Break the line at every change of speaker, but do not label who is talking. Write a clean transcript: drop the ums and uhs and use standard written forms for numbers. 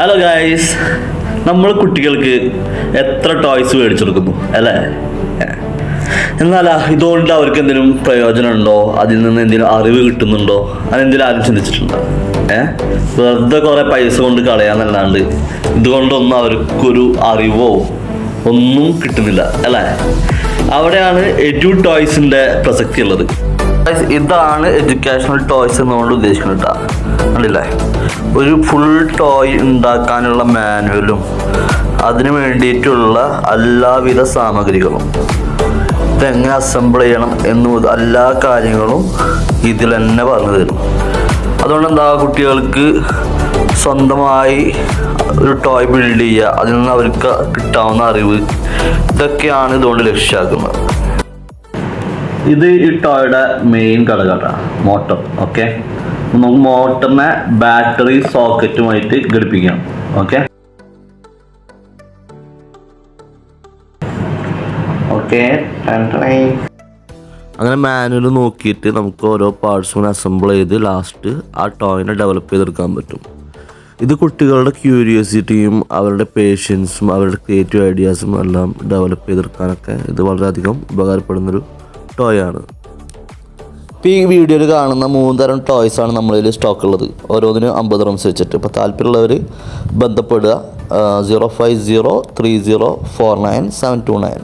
Hello guys, നമ്മൾ കുട്ടികൾക്ക് എത്ര ടോയ്സ് മേടിച്ചെടുക്കുന്നു അല്ലേ? എന്നാലാ ഇതുകൊണ്ട് അവർക്ക് എന്തെങ്കിലും പ്രയോജനമുണ്ടോ, അതിൽ നിന്ന് എന്തെങ്കിലും അറിവ് കിട്ടുന്നുണ്ടോ, അതെന്തെങ്കിലും ആരും ചിന്തിച്ചിട്ടുണ്ടോ? വെറുതെ കുറെ പൈസ കൊണ്ട് കളയാന്നല്ലാണ്ട് ഇതുകൊണ്ടൊന്നും അവർക്കൊരു അറിവോ ഒന്നും കിട്ടുന്നില്ല അല്ലേ? അവിടെയാണ് എഡ്യൂ ടോയ്സിന്റെ പ്രസക്തി ഉള്ളത്. ഇതാണ് എഡ്യൂക്കേഷണൽ ടോയ്സ് എന്നുകൊണ്ട് ഉദ്ദേശിക്കുന്നത് കേട്ടോ. കണ്ടില്ലേ, ഒരു ഫുൾ ടോയ് ഉണ്ടാക്കാനുള്ള മാനുവലും അതിന് വേണ്ടിയിട്ടുള്ള എല്ലാവിധ സാമഗ്രികളും, ഇതെങ്ങനെ അസംബിൾ ചെയ്യണം എന്ന എല്ലാ കാര്യങ്ങളും ഇതിൽ തന്നെ പറഞ്ഞു തരും. അതുകൊണ്ട് എന്താ, കുട്ടികൾക്ക് സ്വന്തമായി ഒരു ടോയ് ബിൽഡ് ചെയ്യുക, അതിൽ നിന്ന് അവർക്ക് കിട്ടാവുന്ന അറിവ്, ഇതൊക്കെയാണ് ഇതുകൊണ്ട് ലക്ഷ്യമാക്കുന്നത്. ഇത് ഈ ടോയുടെ മെയിൻ ഘടകമാണ് മോട്ടർ. ഓക്കെ, നമുക്ക് മോട്ടറിനെ ബാറ്ററി സോക്കറ്റുമായിട്ട് ഘടിപ്പിക്കണം. ഓക്കെ ഓക്കെ അങ്ങനെ മാനുവൽ നോക്കിയിട്ട് നമുക്ക് ഓരോ പാർട്സും അസംബിൾ ചെയ്ത് ലാസ്റ്റ് ആ ടോയിനെ ഡെവലപ്പ് ചെയ്തെടുക്കാൻ പറ്റും. ഇത് കുട്ടികളുടെ ക്യൂരിയോസിറ്റിയും അവരുടെ പേഷ്യൻസും അവരുടെ ക്രിയേറ്റീവ് ഐഡിയാസും എല്ലാം ഡെവലപ്പ് ചെയ്തെടുക്കാനൊക്കെ ഇത് വളരെയധികം ഉപകാരപ്പെടുന്നൊരു ടോയാണ്. ഇപ്പോൾ ഈ വീഡിയോയിൽ കാണുന്ന 3 തരം ടോയ്സാണ് നമ്മളിൽ സ്റ്റോക്ക് ഉള്ളത്. ഓരോന്നിനും 50 റംസ് വെച്ചിട്ട്. ഇപ്പോൾ താല്പര്യമുള്ളവർ ബന്ധപ്പെടുക 0503049 729.